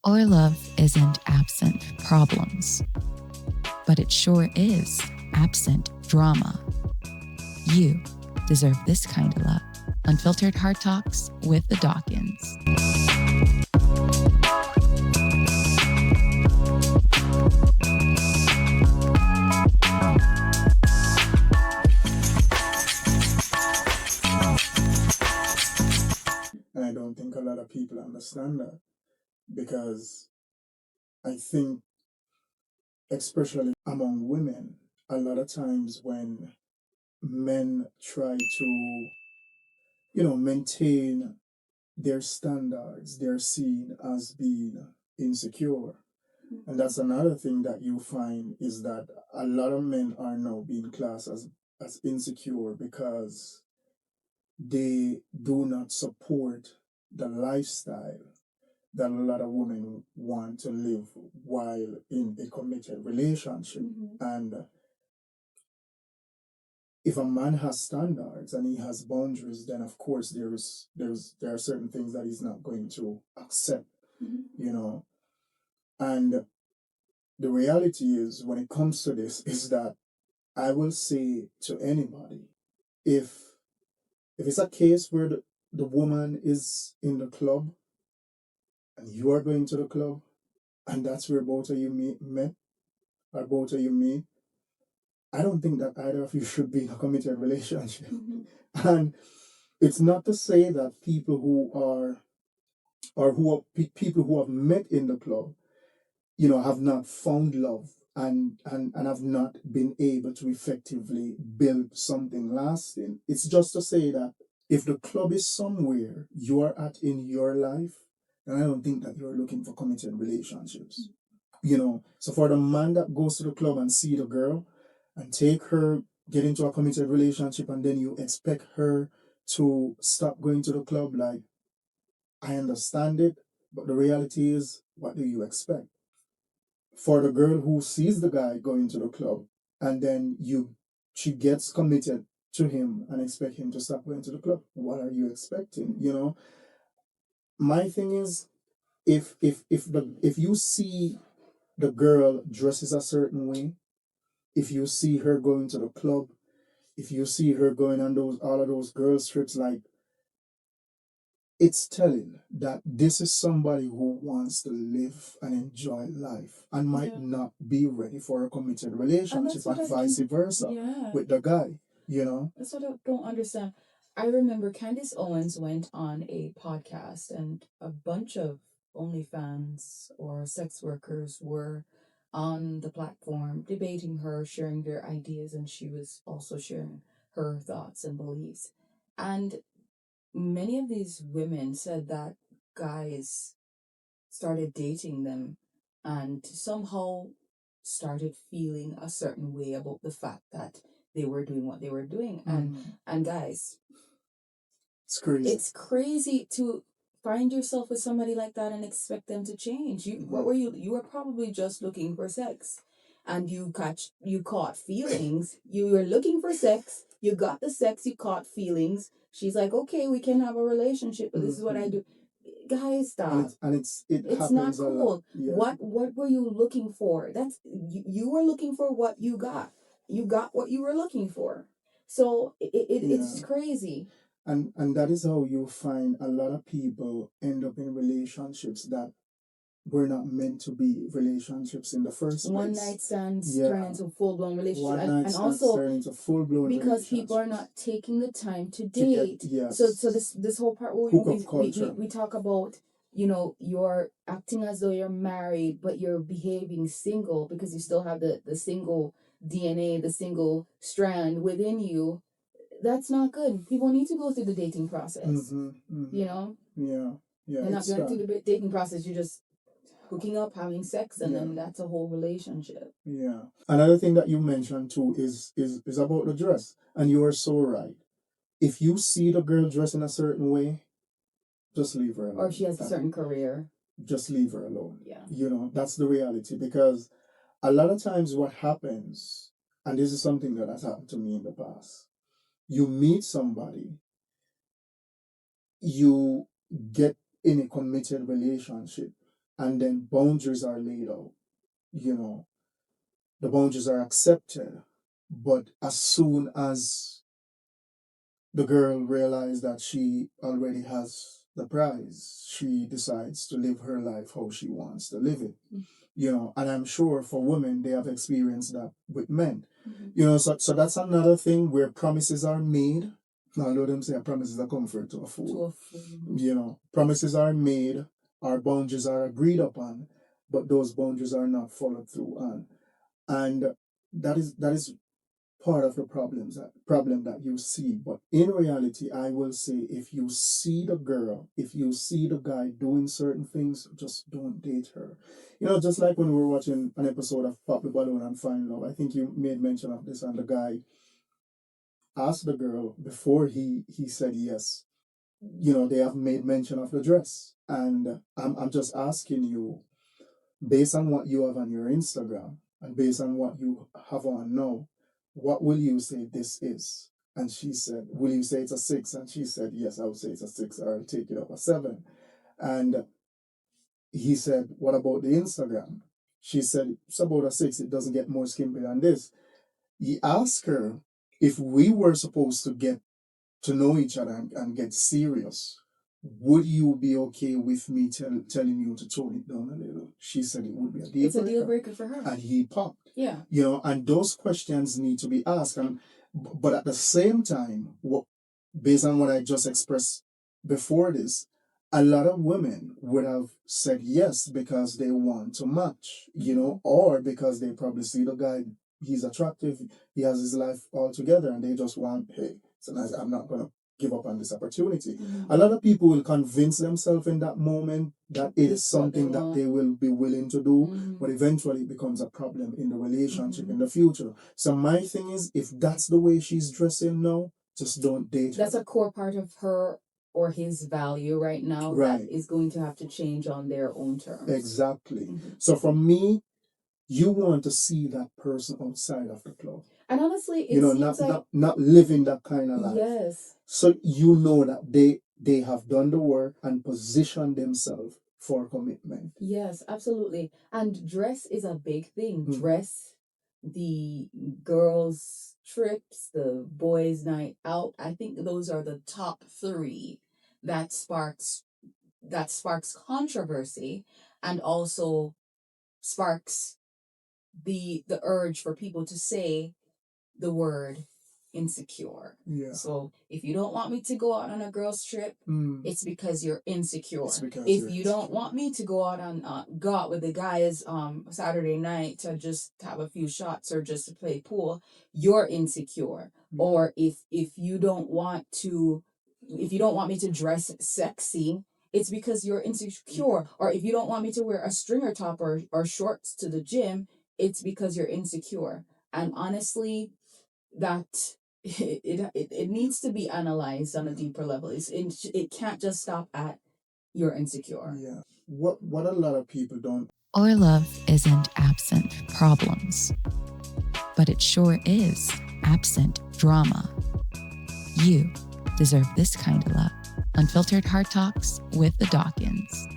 Our love isn't absent problems, but it sure is absent drama. You deserve this kind of love. Unfiltered Heart Talks with the Dawkins. And I don't think a lot of people understand that because I think, especially among women, a lot of times when men try to, maintain their standards, they're seen as being insecure. And that's another thing that you find is that a lot of men are now being classed as insecure because they do not support the lifestyle that a lot of women want to live while in a committed relationship. And if a man has standards and he has boundaries, then of course there are certain things that he's not going to accept, you know. And the reality is, when it comes to this, is that I will say to anybody, if it's a case where the woman is in the club and you are going to the club and that's where both of you met or both of you meet, I don't think that either of you should be in a committed relationship. And it's not to say that people who are or who are people who have met in the club, have not found love and have not been able to effectively build something lasting. It's just to say that if the club is somewhere you are at in your life, then I don't think that you're looking for committed relationships. So for the man that goes to the club and see the girl and take her, get into a committed relationship, and then you expect her to stop going to the club, like, I understand it, but the reality is, what do you expect? For the girl who sees the guy going to the club and then she gets committed to him and expect him to stop going to the club, what are you expecting? My thing is, if you see the girl dresses a certain way, if you see her going to the club, if you see her going on all of those girls trips, like, it's telling that this is somebody who wants to live and enjoy life and might not be ready for a committed relationship, and vice versa with the guy, That's what I don't understand. I remember Candace Owens went on a podcast and a bunch of OnlyFans or sex workers were on the platform debating her, sharing their ideas, and she was also sharing her thoughts and beliefs. And many of these women said that guys started dating them and somehow started feeling a certain way about the fact that they were doing what they were doing. And guys, it's crazy. it's crazy to find yourself with somebody like that and expect them to change. What were you were probably just looking for sex, and you caught feelings. You were looking for sex, you got the sex, you caught feelings. She's like, okay, we can have a relationship, but this is what I do. Guys, stop. It's Not cool. Yeah. What were you looking for? That's you were looking for what you got. You got what you were looking for. So it's crazy. And that is how you find a lot of people end up in relationships that were not meant to be relationships in the first place. One night stands turn into full blown relationship, and also turn into full blown because people are not taking the time to date. So this whole part where we talk about, you're acting as though you're married, but you're behaving single because you still have the single DNA, the single strand within you. That's not good. People need to go through the dating process. Yeah. And not going through the dating process, you're just hooking up, having sex, and then that's a whole relationship. Yeah. Another thing that you mentioned too is about the dress. And you are so right. If you see the girl dressed in a certain way, just leave her alone. Or if she has a certain career, just leave her alone. Yeah. That's the reality. Because a lot of times what happens, and this is something that has happened to me in the past, you meet somebody, you get in a committed relationship, and then boundaries are laid out. You know, the boundaries are accepted, but as soon as the girl realized that she already has the prize, she decides to live her life how she wants to live it. You know, and I'm sure for women, they have experienced that with men. You know, so that's another thing where promises are made. Although them say promises are comfort to a fool. You know, promises are made, our boundaries are agreed upon, but those boundaries are not followed through on. And that is part of the problem that you see. But in reality, I will say, if you see the girl, if you see the guy doing certain things, just don't date her. You know, just like when we were watching an episode of Pop the Balloon and Find Love, I think you made mention of this, and the guy asked the girl before he said yes. You know, they have made mention of the dress. And I'm just asking you, based on what you have on your Instagram and based on what you have on now, what will you say this is? And she said, will you say it's a 6? And she said, yes, I would say it's a 6, or I'll take it up a 7. And he said, what about the Instagram? She said, it's about a 6. It doesn't get more skimpy than this. He asked her if we were supposed to get to know each other and get serious, would you be okay with me telling you to tone it down a little? She said it would be a deal breaker. It's a deal breaker for her. And he popped. Yeah. You know, and those questions need to be asked. But at the same time, based on what I just expressed before this, a lot of women would have said yes because they want to match, you know, or because they probably see the guy, he's attractive, he has his life all together, and they just want, hey, so I'm not going to give up on this opportunity. A lot of people will convince themselves in that moment that it is something that they will be willing to do, but eventually it becomes a problem in the relationship in the future. So my thing is, if that's the way she's dressing now, just don't date her. That's a core part of her or his value right now, right, that is going to have to change on their own terms. Exactly. So for me, you want to see that person outside of the club. And honestly, it seems not living that kind of life. Yes. So you know that they have done the work and positioned themselves for commitment. Yes, absolutely. And dress is a big thing. Dress, the girls' trips, the boys' night out. I think those are the top 3 that sparks controversy, and also sparks the urge for people to say the word insecure. Yeah. So if you don't want me to go out on a girl's trip, it's because you're insecure. If you don't want me to go out with the guys Saturday night to just have a few shots or just to play pool, you're insecure. Or if you don't want me to dress sexy, it's because you're insecure. Or if you don't want me to wear a stringer top or shorts to the gym, it's because you're insecure. And honestly, that it needs to be analyzed on a deeper level. It can't just stop at you're insecure. Yeah. What a lot of people don't. Our love isn't absent problems, but it sure is absent drama. You deserve this kind of love. Unfiltered Heart Talks with the Dawkins.